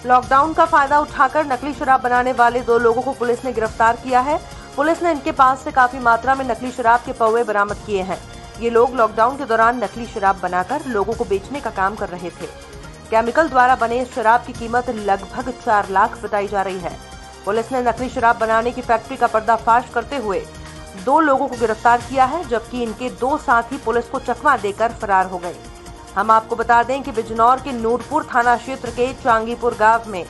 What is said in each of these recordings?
Lockdown का फायदा उठाकर नकली शराब बनाने वाले 2 लोगों को पुलिस ने गिरफ्तार किया है। पुलिस ने इनके पास से काफी मात्रा में नकली शराब के पौवे बरामद किए हैं। ये लोग लॉकडाउन के दौरान नकली शराब बनाकर लोगों को बेचने का काम कर रहे थे। केमिकल द्वारा बने इस शराब की कीमत लगभग 4 लाख बताई जा रही है। पुलिस ने नकली शराब बनाने की फैक्ट्री का पर्दाफाश करते हुए 2 लोगों को गिरफ्तार किया है, जबकि इनके 2 साथी पुलिस को चकमा देकर फरार हो गए। हम आपको बता दें कि बिजनौर के नूरपुर थाना क्षेत्र के चांगीपुर गांव में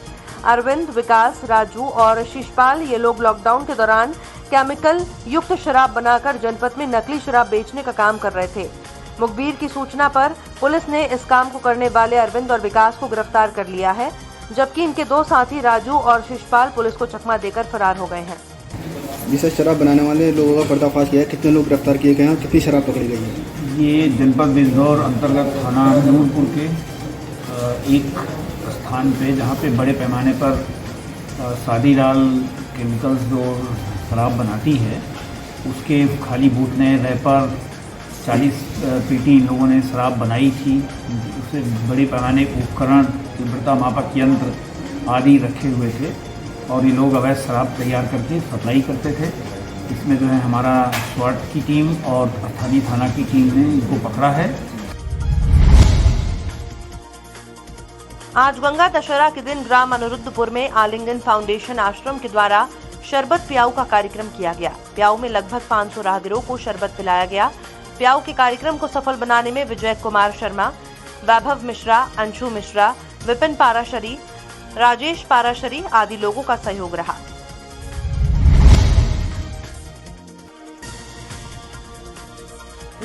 अरविंद, विकास, राजू और शिशपाल ये लोग लॉकडाउन के दौरान केमिकल युक्त शराब बनाकर जनपद में नकली शराब बेचने का काम कर रहे थे। मुखबिर की सूचना पर पुलिस ने इस काम को करने वाले अरविंद और विकास को गिरफ्तार कर लिया है, जबकि इनके 2 साथी राजू और शिशपाल पुलिस को चकमा देकर फरार हो गए हैं। जिसे शराब बनाने वाले लोगों का पर्दाफाश किया है, कितने लोग गिरफ्तार किए गए हैं, कितनी शराब पकड़ी गई है? ये जनपद बिजनौर अंतर्गत थाना नूरपुर के एक स्थान पे, जहाँ पे बड़े पैमाने पर शादीलाल केमिकल्स जो शराब बनाती है, उसके खाली बूटने रैपर 40 पेटी इन लोगों ने शराब बनाई थी। उससे बड़े पैमाने उपकरण, तीव्रता मापक यंत्र आदि रखे हुए थे और ये लोग अवैध शराब तैयार करके सप्लाई करते थे। इसमें जो है हमारा स्वाट की टीम और स्थानीय थाना की टीम ने इनको पकड़ा है। आज गंगा दशहरा के दिन ग्राम अनिरुद्धपुर में आलिंगन फाउंडेशन आश्रम के द्वारा शरबत प्याऊ का कार्यक्रम किया गया। प्याऊ में लगभग 500 राहगीरों को शरबत पिलाया गया। प्याऊ के कार्यक्रम को सफल बनाने में विजय कुमार शर्मा, वैभव मिश्रा, अंशु मिश्रा, विपिन पाराशरी, राजेश पाराशरी आदि लोगों का सहयोग रहा।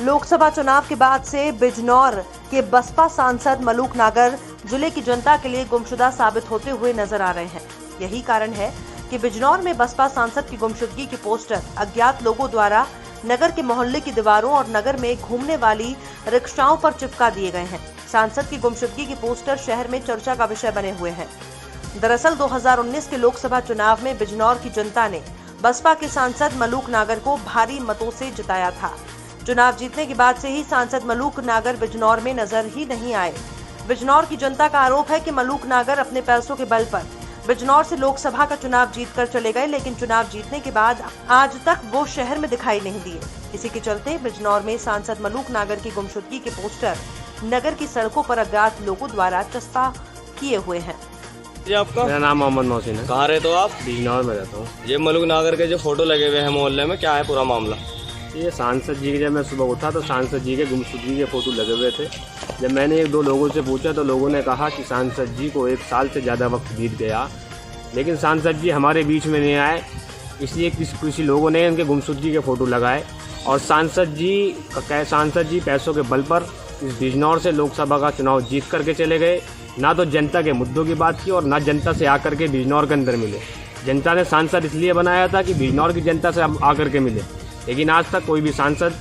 लोकसभा चुनाव के बाद से बिजनौर के बसपा सांसद मलूक नागर जिले की जनता के लिए गुमशुदा साबित होते हुए नजर आ रहे हैं। यही कारण है कि बिजनौर में बसपा सांसद की गुमशुदगी के पोस्टर अज्ञात लोगों द्वारा नगर के मोहल्ले की दीवारों और नगर में घूमने वाली रिक्शाओं पर चिपका दिए गए हैं। सांसद की गुमशुदगी के पोस्टर शहर में चर्चा का विषय बने हुए हैं। दरअसल 2019 के लोकसभा चुनाव में बिजनौर की जनता ने बसपा के सांसद मलूक नागर को भारी मतों से जिताया था। चुनाव जीतने के बाद से ही सांसद मलूक नागर बिजनौर में नजर ही नहीं आए। बिजनौर की जनता का आरोप है कि मलूक नागर अपने पैसों के बल पर बिजनौर से लोकसभा का चुनाव जीतकर चले गए, लेकिन चुनाव जीतने के बाद आज तक वो शहर में दिखाई नहीं दिए। इसी के चलते बिजनौर में सांसद मलूक नागर की गुमशुदगी के पोस्टर नगर की सड़कों पर अज्ञात लोगों द्वारा चस्पा किए हुए हैं। जी आपका? मेरा नाम मोहम्मद मोहसिन है। कहाँ रहते हो आप? बिजनौर में रहता हूँ। ये मलूक नागर के जो फोटो लगे हुए हैं मोहल्ले में, क्या है पूरा मामला? ये सांसद जी के, जब मैं सुबह उठा तो सांसद जी के गुमशुदगी के फोटो लगे हुए थे। जब मैंने 1-2 लोगों से पूछा तो लोगों ने कहा कि सांसद जी को 1 साल से ज़्यादा वक्त बीत गया, लेकिन सांसद जी हमारे बीच में नहीं आए। इसलिए किसी लोगों ने उनके गुमशुदगी के फ़ोटो लगाए और सांसद जी पैसों के बल पर इस बिजनौर से लोकसभा का चुनाव जीत करके चले गए। ना तो जनता के मुद्दों की बात की और ना जनता से आकर के बिजनौर के अंदर मिले। जनता ने सांसद इसलिए बनाया था कि बिजनौर की जनता से आकर के मिले, लेकिन आज तक कोई भी सांसद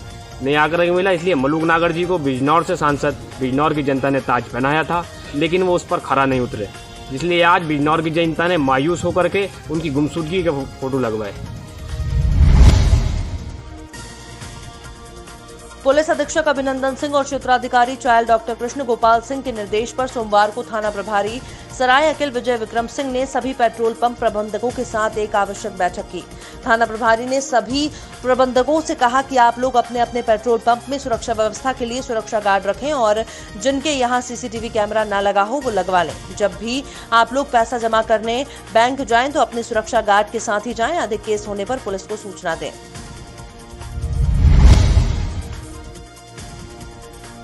नहीं आकर के मिला। इसलिए मलूक नागर जी को बिजनौर से सांसद बिजनौर की जनता ने ताज पहनाया था, लेकिन वो उस पर खरा नहीं उतरे। इसलिए आज बिजनौर की जनता ने मायूस होकर के उनकी गुमशुदगी के फोटो लगवाए। पुलिस अधीक्षक अभिनंदन सिंह और क्षेत्राधिकारी चायल डॉक्टर कृष्ण गोपाल सिंह के निर्देश पर सोमवार को थाना प्रभारी सराय अकिल विजय विक्रम सिंह ने सभी पेट्रोल पंप प्रबंधकों के साथ एक आवश्यक बैठक की। थाना प्रभारी ने सभी प्रबंधकों से कहा कि आप लोग अपने अपने पेट्रोल पंप में सुरक्षा व्यवस्था के लिए सुरक्षा गार्ड रखें और जिनके यहां सीसीटीवी कैमरा न लगा हो वो लगवा लें। जब भी आप लोग पैसा जमा करने बैंक जाएं तो अपने सुरक्षा गार्ड के साथ ही जाएं। अधिक केस होने पर पुलिस को सूचना दें।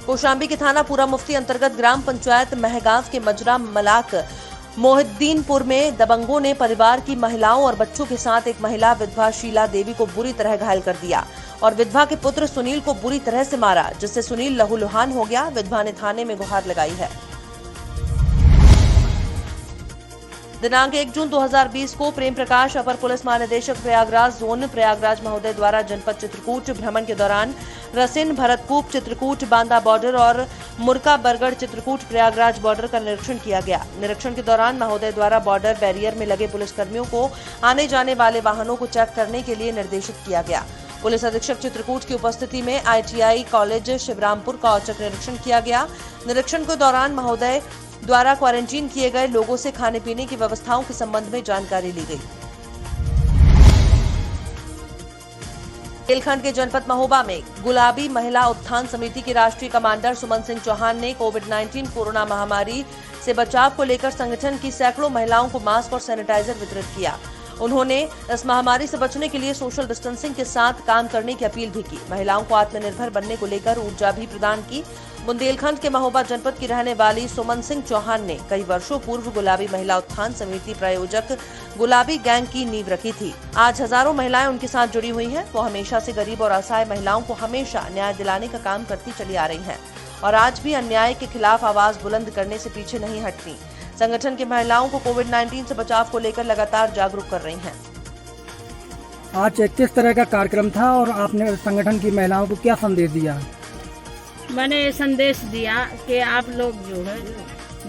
कौशाम्बी के थाना पूरा मुफ्ती अंतर्गत ग्राम पंचायत महगांव के मजरा मलाक मोहिद्दीनपुर में दबंगों ने परिवार की महिलाओं और बच्चों के साथ एक महिला विधवा शीला देवी को बुरी तरह घायल कर दिया और विधवा के पुत्र सुनील को बुरी तरह से मारा, जिससे सुनील लहूलुहान हो गया। विधवा ने थाने में गुहार लगाई है। दिनांक 1 जून 2020 को प्रेम प्रकाश अपर पुलिस महानिदेशक प्रयागराज जोन प्रयागराज महोदय द्वारा जनपद चित्रकूट भ्रमण के दौरान रसिन, भरतकूप, चित्रकूट, बांदा बॉर्डर और मुरका बरगढ़ चित्रकूट प्रयागराज बॉर्डर का निरीक्षण किया गया। निरीक्षण के दौरान महोदय द्वारा बॉर्डर बैरियर में लगे पुलिसकर्मियों को आने जाने वाले वाहनों को चेक करने के लिए निर्देशित किया गया। पुलिस अधीक्षक चित्रकूट की उपस्थिति में ITI कॉलेज शिवरामपुर का औचक निरीक्षण किया गया। निरीक्षण के दौरान महोदय द्वारा क्वारंटीन किए गए लोगों से खाने पीने की व्यवस्थाओं के संबंध में जानकारी ली गई। बुंदेलखंड के जनपद महोबा में गुलाबी महिला उत्थान समिति की राष्ट्रीय कमांडर सुमन सिंह चौहान ने कोविड-19 कोरोना महामारी से बचाव को लेकर संगठन की सैकड़ों महिलाओं को मास्क और सैनिटाइजर वितरित किया। उन्होंने इस महामारी से बचने के लिए सोशल डिस्टेंसिंग के साथ काम करने की अपील भी की। महिलाओं को आत्मनिर्भर बनने को लेकर ऊर्जा भी प्रदान की। बुंदेलखंड के महोबा जनपद की रहने वाली सुमन सिंह चौहान ने कई वर्षों पूर्व गुलाबी महिला उत्थान समिति प्रायोजक गुलाबी गैंग की नींव रखी थी। आज हजारों महिलाएं उनके साथ जुड़ी हुई हैं। वो हमेशा से गरीब और असहाय महिलाओं को हमेशा न्याय दिलाने का काम करती चली आ रही हैं और आज भी अन्याय के खिलाफ आवाज बुलंद करने से पीछे नहीं हटती। संगठन की महिलाओं को कोविड-19 से बचाव को लेकर लगातार जागरूक कर रही हैं। आज किस तरह का कार्यक्रम था और आपने संगठन की महिलाओं को क्या संदेश दिया? मैंने ये संदेश दिया कि आप लोग जो है,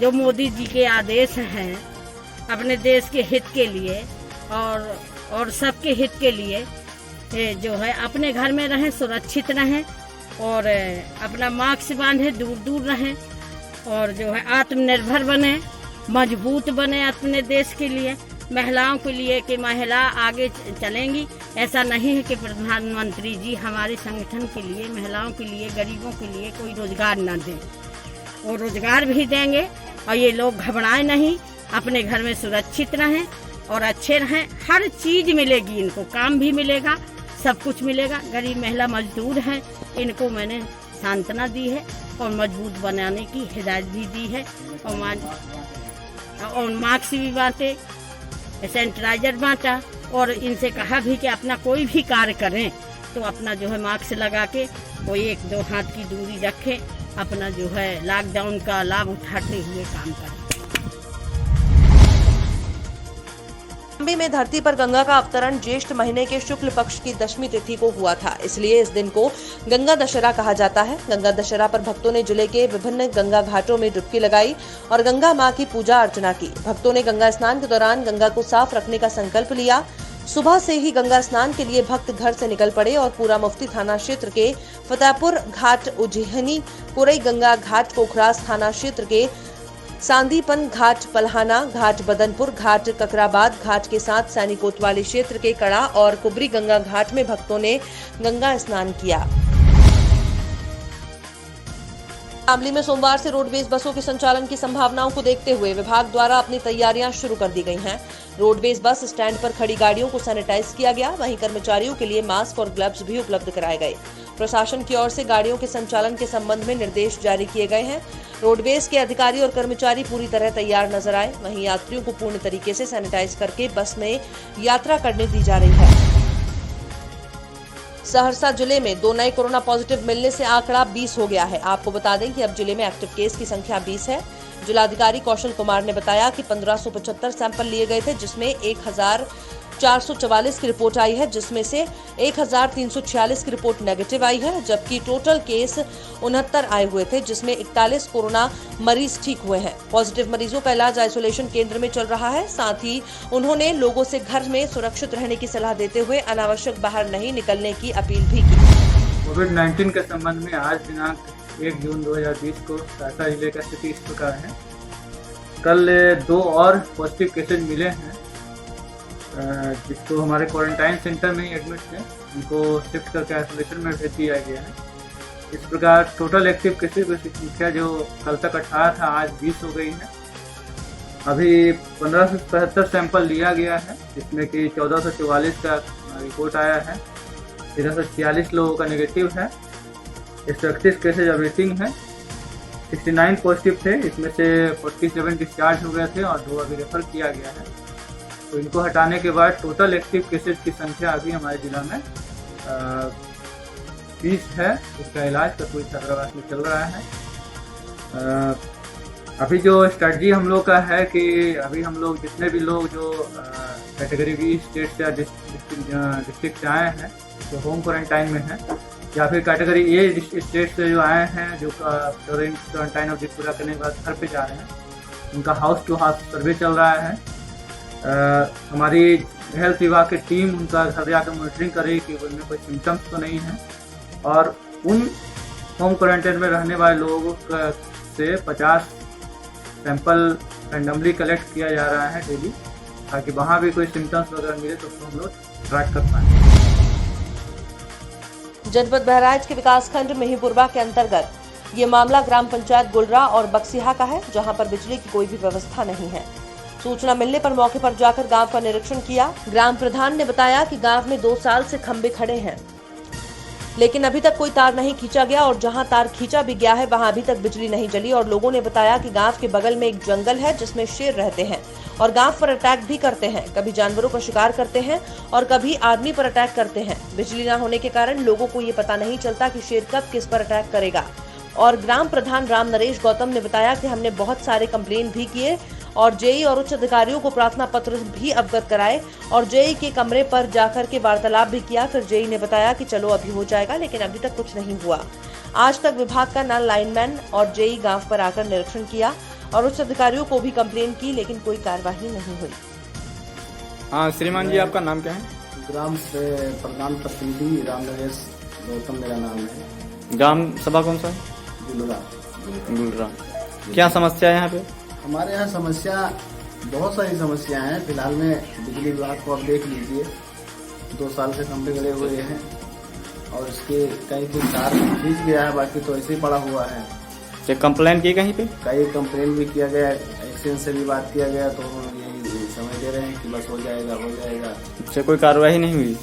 जो मोदी जी के आदेश हैं अपने देश के हित के लिए और सबके हित के लिए जो है अपने घर में रहें, सुरक्षित रहें और अपना मास्क बांधे, दूर दूर रहें और जो है आत्मनिर्भर बने, मजबूत बने अपने देश के लिए, महिलाओं के लिए कि महिला आगे चलेंगी। ऐसा नहीं है कि प्रधानमंत्री जी हमारे संगठन के लिए, महिलाओं के लिए, गरीबों के लिए कोई रोजगार न दें। वो रोजगार भी देंगे और ये लोग घबराएं नहीं, अपने घर में सुरक्षित रहें और अच्छे रहें। हर चीज मिलेगी इनको, काम भी मिलेगा, सब कुछ मिलेगा। गरीब महिला मजदूर हैं, इनको मैंने सांत्वना दी है और मजबूत बनाने की हिदायत भी दी है और मास्क भी बांटे, सैनिटाइजर बांटा और इनसे कहा भी कि अपना कोई भी कार्य करें तो अपना जो है मास्क लगा के कोई 1-2 हाथ की दूरी रखें, अपना जो है लॉकडाउन का लाभ उठाते हुए काम करें। कौशाम्बी में धरती पर गंगा का अवतरण ज्येष्ठ महीने के शुक्ल पक्ष की दशमी तिथि को हुआ था, इसलिए इस दिन को गंगा दशहरा कहा जाता है। गंगा दशहरा पर भक्तों ने जिले के विभिन्न गंगा घाटों में डुबकी लगाई और गंगा मां की पूजा अर्चना की। भक्तों ने गंगा स्नान के दौरान गंगा को साफ रखने का संकल्प लिया। सुबह से ही गंगा स्नान के लिए भक्त घर से निकल पड़े और पूरा मुफ्ती थाना क्षेत्र के फतेहपुर घाट, उज्जैनी कुरई गंगा घाट, पोखरास थाना क्षेत्र के सांदीपन घाट, पलहाना घाट, बदनपुर घाट, ककराबाद घाट के साथ सैनी कोतवाली क्षेत्र के कड़ा और कुबरी गंगा घाट में भक्तों ने गंगा स्नान किया। शामली में सोमवार से रोडवेज बसों के संचालन की संभावनाओं को देखते हुए विभाग द्वारा अपनी तैयारियां शुरू कर दी गई हैं। रोडवेज बस स्टैंड पर खड़ी गाड़ियों को सैनिटाइज किया गया, वहीं कर्मचारियों के लिए मास्क और ग्लव्स भी उपलब्ध कराए गए। प्रशासन की ओर से गाड़ियों के संचालन के संबंध में निर्देश जारी किए गए हैं। रोडवेज के अधिकारी और कर्मचारी पूरी तरह तैयार नजर आए, वहीं यात्रियों को पूर्ण तरीके से सैनिटाइज करके बस में यात्रा करने दी जा रही है। सहरसा जिले में 2 नए कोरोना पॉजिटिव मिलने से आंकड़ा 20 हो गया है। आपको बता दें कि अब जिले में एक्टिव केस की संख्या 20 है। जिलाधिकारी कौशल कुमार ने बताया कि 1575 सैंपल लिए गए थे, जिसमें 1444 की रिपोर्ट आई है, जिसमें से 1346 की रिपोर्ट नेगेटिव आई है, जबकि टोटल केस 69 आए हुए थे, जिसमें 41 कोरोना मरीज ठीक हुए हैं। पॉजिटिव मरीजों का इलाज आइसोलेशन केंद्र में चल रहा है। साथ ही उन्होंने लोगों से घर में सुरक्षित रहने की सलाह देते हुए अनावश्यक बाहर नहीं निकलने की अपील भी की। कोविड-19 के संबंध में आज दिनांक 1 जून 2020 को सहरसा जिले का स्थिति इस प्रकार है। कल 2 और पॉजिटिव केसेज मिले हैं, जिसको हमारे क्वारंटाइन सेंटर में ही एडमिट थे, उनको शिफ्ट करके आइसोलेशन में भेज दिया गया है। इस प्रकार टोटल एक्टिव केसेज की संख्या जो कल तक 18 था, आज 20 हो गई है। अभी 1575 सैंपल लिया गया है, जिसमें कि 1444 का रिपोर्ट आया है, 1346 लोगों का नेगेटिव है, 131 केसेज अवेटिंग है, 69 पॉजिटिव थे, इसमें से 47 डिस्चार्ज हो गए थे और 2 अभी रेफर किया गया है। तो इनको हटाने के बाद टोटल एक्टिव केसेज की संख्या अभी हमारे जिला में 20 है। इसका इलाज कपूरी छात्रावास में चल रहा है। अभी जो स्ट्रेटजी हम लोग का है कि अभी हम लोग जितने भी लोग जो कैटेगरी बी स्टेट से डिस्ट्रिक्ट से आए हैं, जो होम क्वारंटाइन में हैं, या फिर कैटेगरी ए स्टेट से जो आए हैं, जो क्वारंटाइन अवधि पूरा करने के बाद घर पे जा रहे हैं, उनका हाउस टू हाउस सर्वे चल रहा है। हमारी हेल्थ विभाग की टीम उनका घर जाकर मॉनिटरिंग करेगी कि उनमें कोई सिम्टम्स तो नहीं है, और उन होम क्वारंटाइन में रहने वाले लोगों से 50 सैंपल रैंडमली कलेक्ट किया जा रहा है डेली, ताकि वहाँ भी कोई सिम्टम्स वगैरह मिले तो उसको हम लोग ट्रैक कर पाएँ। जनपद बहराइच के विकासखंड मेहीपुरवा के अंतर्गत ये मामला ग्राम पंचायत गुलरा और बक्सिहा का है, जहां पर बिजली की कोई भी व्यवस्था नहीं है। सूचना मिलने पर मौके पर जाकर गांव का निरीक्षण किया। ग्राम प्रधान ने बताया कि गांव में 2 साल से खंभे खड़े हैं, लेकिन अभी तक कोई तार नहीं खींचा गया और जहां तार खींचा भी गया है वहां अभी तक बिजली नहीं जली। और लोगों ने बताया कि गांव के बगल में एक जंगल है जिसमें शेर रहते हैं और गांव पर अटैक भी करते हैं। कभी जानवरों का शिकार करते हैं और कभी आदमी पर अटैक करते हैं। बिजली न होने के कारण लोगों को ये पता नहीं चलता कि शेर कब किस पर अटैक करेगा। और ग्राम प्रधान राम नरेश गौतम ने बताया कि हमने बहुत सारे कंप्लेन भी किए और जेई और उच्च अधिकारियों को प्रार्थना पत्र भी अवगत कराए और जेई के कमरे पर जाकर के वार्तालाप भी किया। फिर जेई ने बताया कि चलो अभी हो जाएगा, लेकिन अभी तक कुछ नहीं हुआ। आज तक विभाग का न लाइनमैन और जेई गांव पर आकर निरीक्षण किया और उच्च अधिकारियों को भी कंप्लेन की, लेकिन कोई कार्यवाही नहीं हुई। हाँ श्रीमान जी, आपका नाम क्या है? ग्राम से प्रधान प्रतिनिधि राम नरेश गौतम मेरा नाम है। ग्राम सभा कौन सा है? गुलरा। क्या समस्या है यहाँ पे? हमारे यहाँ समस्या बहुत सारी समस्याएं हैं। फिलहाल में बिजली विभाग को आप देख लीजिए, 2 साल से खंभे गड़े हुए हैं और इसके कहीं भी तार खींच गया है, बाकी तो ऐसे ही पड़ा हुआ है। कंप्लेन की कहीं पे? कई कंप्लेन भी किया गया, एक्सचेंज से भी बात किया गया, तो यही समझ दे रहे हैं कि बस हो जाएगा हो जाएगा। इससे कोई कार्रवाई नहीं हुई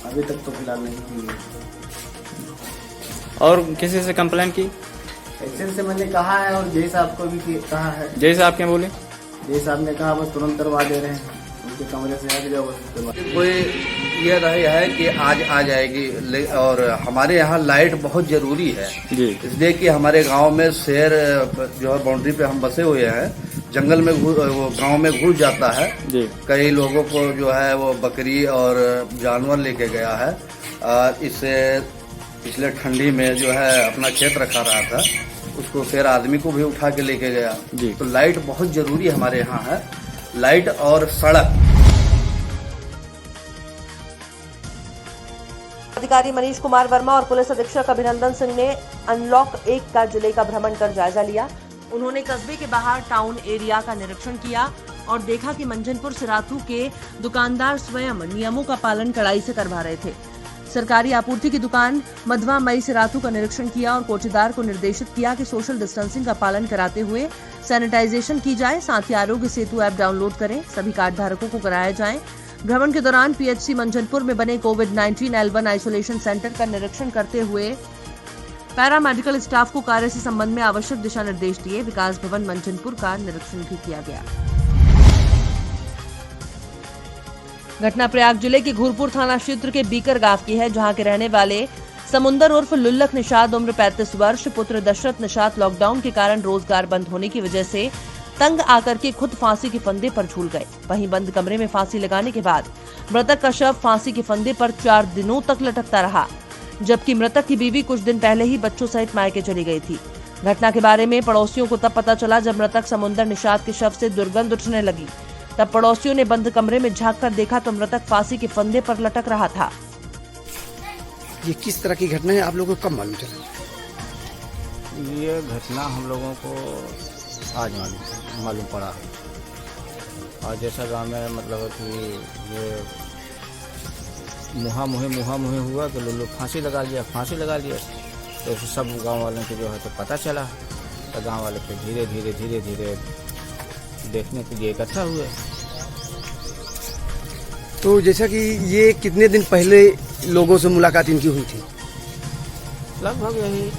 अभी तक तो फिलहाल नहीं हुई है। और किसी से कंप्लेन की? एक्सचेंज से मैंने कहा है और जय साहब को भी कहा है। जय साहब क्या बोले? जय साहब ने कहा बस तुरंत करवा दे रहे हैं, उनके कमरे से हट जाओ बस। कोई ये रही है कि आज आ जाएगी, और हमारे यहाँ लाइट बहुत जरूरी है जी, इसलिए कि हमारे गांव में शेर जो है बाउंड्री पे हम बसे हुए हैं, जंगल में वो गांव में घुस जाता है जी। कई लोगों को जो है वो बकरी और जानवर लेके गया है। इससे पिछले ठंडी में जो है अपना खेत रखा रहा था, उसको फिर आदमी को भी उठा के लेके गया जी। तो लाइट बहुत जरूरी हमारे यहाँ है, लाइट और सड़क। अधिकारी मनीष कुमार वर्मा और पुलिस अधीक्षक अभिनंदन सिंह ने अनलॉक 1 का जिले का भ्रमण कर जायजा लिया। उन्होंने कस्बे के बाहर टाउन एरिया का निरीक्षण किया और देखा कि मंजनपुर सिराथू के दुकानदार स्वयं नियमों का पालन कड़ाई से करवा रहे थे। सरकारी आपूर्ति की दुकान मधवा मई सिराथू का निरीक्षण किया और कोठीदार को निर्देशित किया कि सोशल डिस्टेंसिंग का पालन कराते हुए सैनिटाइजेशन की जाए। साथ ही आरोग्य सेतु ऐप डाउनलोड करें, सभी कार्ड धारकों को कराया जाए। भ्रमण के दौरान पीएचसी मंजनपुर में बने कोविड-19 L1 आइसोलेशन सेंटर का निरीक्षण करते हुए पैरामेडिकल स्टाफ को कार्य से संबंध में आवश्यक दिशा निर्देश दिए। विकास भवन मंजनपुर का निरीक्षण भी किया गया। घटना प्रयाग जिले के घूरपुर थाना क्षेत्र के बीकर गांव की है, जहां के रहने वाले समुंदर उर्फ लुल्लक निषाद उम्र 35 वर्ष पुत्र दशरथ निषाद लॉकडाउन के कारण रोजगार बंद होने की वजह से तंग आकर के खुद फांसी के फंदे पर झूल गए। वहीं बंद कमरे में फांसी लगाने के बाद मृतक का शव फांसी के फंदे पर 4 दिनों तक लटकता रहा, जबकि मृतक की बीवी कुछ दिन पहले ही बच्चों सहित मायके चली गई थी। घटना के बारे में पड़ोसियों को तब पता चला जब मृतक समुंदर निषाद के शव से दुर्गंध उठने लगी। तब पड़ोसियों ने बंद कमरे में झांककर देखा तो मृतक फांसी के फंदे पर लटक रहा था। ये किस तरह की घटना है, आप लोगों को कब मालूम चला? ये घटना हम लोगों को आज मालूम पड़ा। और जैसा गाँव में मतलब कि ये मुहा मुहे हुआ कि लोग फांसी लगा लिया तो सब गांव वालों को जो है तो पता चला, तो गांव वाले फिर धीरे धीरे देखने के लिए इकट्ठा हुए। तो जैसा कि ये कितने दिन पहले लोगों से मुलाकात इनकी हुई थी? लगभग यही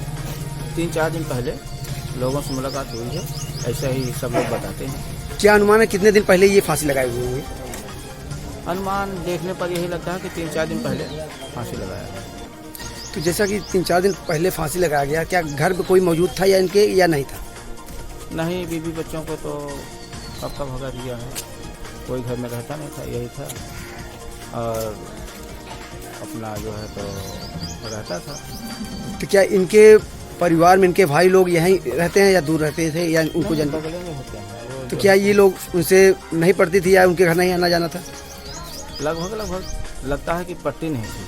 3-4 दिन पहले लोगों से मुलाकात हुई है, ऐसा ही सब लोग बताते हैं। क्या अनुमान है कितने दिन पहले ये फांसी लगाए हुए होंगे? अनुमान देखने पर यही लगता है कि 3-4 दिन पहले फांसी लगाया। तो जैसा कि 3-4 दिन पहले फांसी लगाया गया, क्या घर में कोई मौजूद था या इनके या नहीं था? नहीं, बीवी बच्चों को तो सबका भगा दिया है, कोई घर में रहता नहीं था, यही था और अपना जो है तो रहता था। तो क्या इनके परिवार में इनके भाई लोग यहीं रहते हैं या दूर रहते थे या उनको बगल में होते हैं? तो क्या ये लोग उनसे नहीं पड़ती थी या उनके घर नहीं आना जाना था? लगभग लगता है कि पट्टी नहीं थी।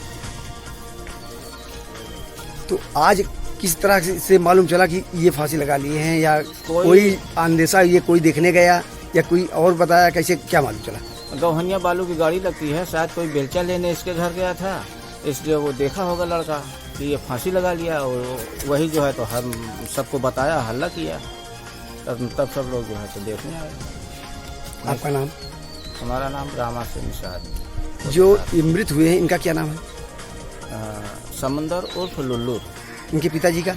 तो आज किस तरह से मालूम चला कि ये फांसी लगा लिए हैं, या कोई अंदेशा ये कोई देखने गया या कोई और बताया, कैसे क्या मालूम चला? गौहनिया बालू की गाड़ी लगती है, शायद कोई बेलचा लेने इसके घर गया था, इसलिए वो देखा होगा लड़का कि ये फांसी लगा लिया, और वही जो है तो हम सबको बताया, हल्ला किया, तब सब लोग जो है तो देखने आए। आपका नाम? हमारा नाम रामा सिंह निषाद। जो मृत हुए हैं इनका क्या नाम है? समंदर उर्फ लुल्लू। इनके पिताजी का?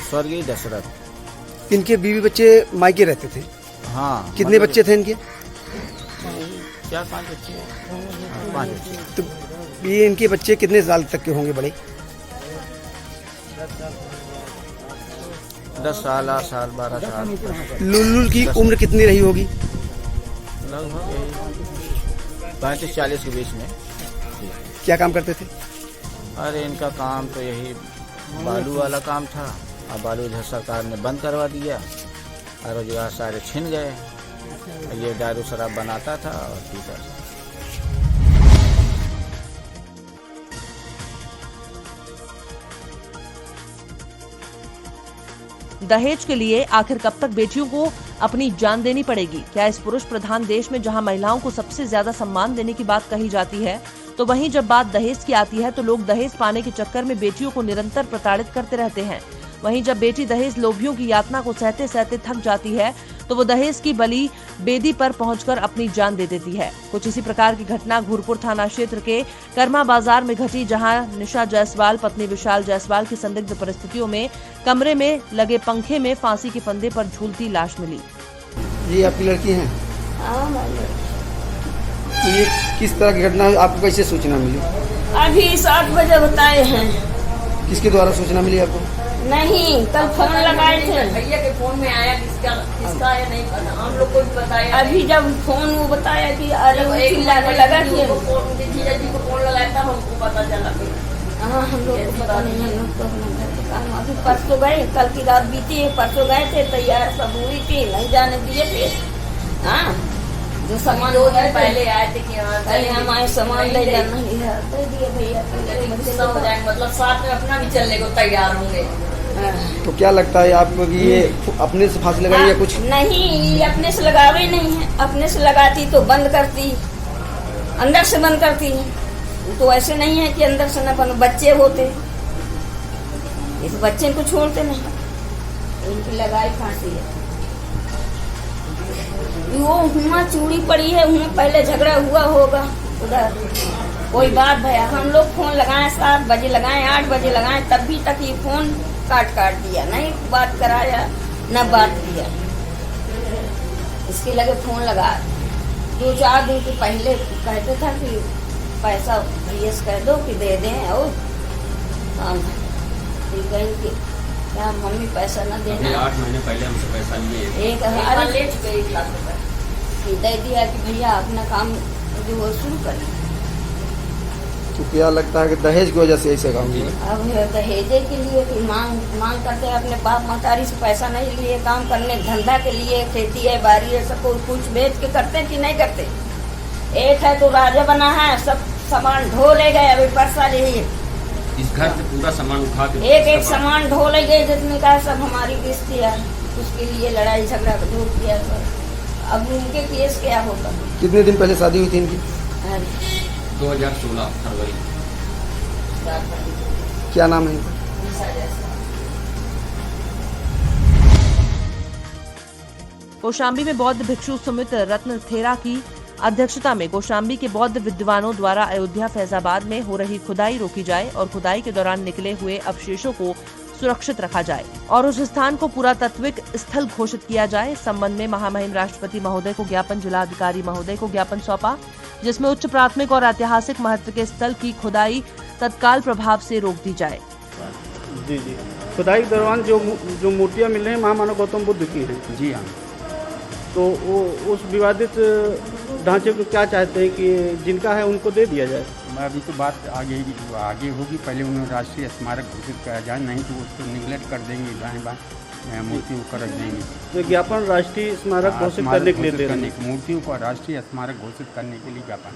स्वर्गीय दशरथ। इनके बीवी बच्चे मायके रहते थे? हाँ। कितने बच्चे थे इनके? 4-5 बच्चे। 5 बच्चे। तो ये इनके बच्चे कितने साल तक के होंगे बड़े? 10 साल, 8 साल, 12 साल। लुल्लू की उम्र कितनी रही होगी? लगभग 35-40 के बीच में। क्या काम करते थे? अरे इनका काम तो यही बालू वाला काम था, और बालू इधर सरकार ने बंद करवा दिया और रोजगार सारे छिन गए। ये दारू शराब बनाता था और पीता था। दहेज के लिए आखिर कब तक बेटियों को अपनी जान देनी पड़ेगी? क्या इस पुरुष प्रधान देश में जहां महिलाओं को सबसे ज्यादा सम्मान देने की बात कही जाती है, तो वहीं जब बात दहेज की आती है तो लोग दहेज पाने के चक्कर में बेटियों को निरंतर प्रताड़ित करते रहते हैं। वहीं जब बेटी दहेज लोभियों की यातना को सहते सहते थक जाती है तो वो दहेज की बलि बेदी पर पहुंचकर अपनी जान दे देती है। कुछ इसी प्रकार की घटना घूरपुर थाना क्षेत्र के कर्मा बाजार में घटी, जहां निशा जायसवाल पत्नी विशाल जायसवाल की संदिग्ध परिस्थितियों में कमरे में लगे पंखे में फांसी के फंदे पर झूलती लाश मिली। ये आपकी लड़की है? तो ये किस तरह की घटना है, आपको कैसे सूचना मिली? अभी 7 बजे बताए हैं। किसके द्वारा सूचना मिली आपको? नहीं, कल फोन लगाए थे, भैया के फोन में आया, किसका आया नहीं पता, हम लोग को भी बताया। अभी जब फोन वो बताया कि अरे वो चिल्लाने लगा कि जीजा जी को फोन लगाया था, हमको पता चला। हाँ, हम लोग को पता नहीं, हम लोग तो अपना काम अभी परसों गए, कल की रात बीती है, परसों गए थे, तैयार सब हुई थी, नहीं जाने दिए थे। हाँ, जो सामान 2 दिन पहले आए थे कि पहले हम आए सामान ले जाना दे दिए भैया, हो जाएंगे, मतलब साथ में अपना भी चलने को तैयार होंगे। तो क्या लगता है आपको कि ये अपने से फांसी लगाई या कुछ? नहीं, ये अपने से लगावे नहीं है, अपने से लगाती तो बंद करती, अंदर से बंद करती है। तो ऐसे नहीं है कि अंदर से न बंद, बच्चे होते इस बच्चे को छोड़ते नहीं, इनकी लगाई फांसी है। वो हुआ चूड़ी पड़ी है, हुआ पहले झगड़ा हुआ होगा उधर, कोई बात भैया। हम लोग फोन लगाए, 7 बजे लगाए, 8 बजे लगाए, तब भी तक ये फोन काट दिया, नहीं बात कराया न बात किया। इसके लगे फोन लगा 2-4 दिन के पहले कहते था कि पैसा यस कह दो कि दे दें, और कहीं कि क्या मम्मी पैसा न देना। 8 महीने पहले हमसे पैसा लिए, 1000 ले चुके, 1 लाख रुपए दे दिया कि भैया अपना काम जो वो शुरू करें। तो क्या लगता है कि दहेज की वजह से ऐसे काम हुआ? अब दहेजे के लिए कि मांग करते हैं, अपने बाप महतारी से पैसा नहीं लिए, काम करने धंधा के लिए, खेती है बाड़ी है, सब कुछ बेच के करते हैं कि नहीं करते। एक है तो राजा बना है, सब सामान ढो ले गए, अभी परसा रही इस घर से पूरा सामान उठा के एक सामान ढो ले गए, जितने का सब हमारी किस्ती है, उसके लिए लड़ाई झगड़ा जो किया। अब उनके केस क्या होगा? कितने दिन पहले शादी हुई थी इनकी? 2016 फरवरी। क्या नाम है इनका? कौशाम्बी में बौद्ध भिक्षु सुमित रत्न थेरा की अध्यक्षता में कौशाम्बी के बौद्ध विद्वानों द्वारा अयोध्या फैजाबाद में हो रही खुदाई रोकी जाए और खुदाई के दौरान निकले हुए अवशेषों को सुरक्षित रखा जाए और उस स्थान को पुरातत्विक स्थल घोषित किया जाए। इस संबंध में महामहिम राष्ट्रपति महोदय को ज्ञापन, जिलाधिकारी महोदय को ज्ञापन सौंपा, जिसमें उच्च प्राथमिक और ऐतिहासिक महत्व के स्थल की खुदाई तत्काल प्रभाव से रोक दी जाए। जी खुदाई के दौरान जो मूर्तियाँ मिल रही हैं महामानव गौतम बुद्ध की हैं। जी हाँ। तो वो उस विवादित ढांचे को क्या चाहते हैं कि जिनका है उनको दे दिया जाए? अभी तो बात आगे होगी, पहले उन्हें राष्ट्रीय स्मारक घोषित किया जाए, नहीं तो उसको निगलेक्ट कर देंगे, दाएं बाएं मूर्तियों को रख देंगे। तो ज्ञापन राष्ट्रीय स्मारक घोषित करने के लिए दे रहे हैं, मूर्तियों को राष्ट्रीय स्मारक घोषित करने के लिए ज्ञापन।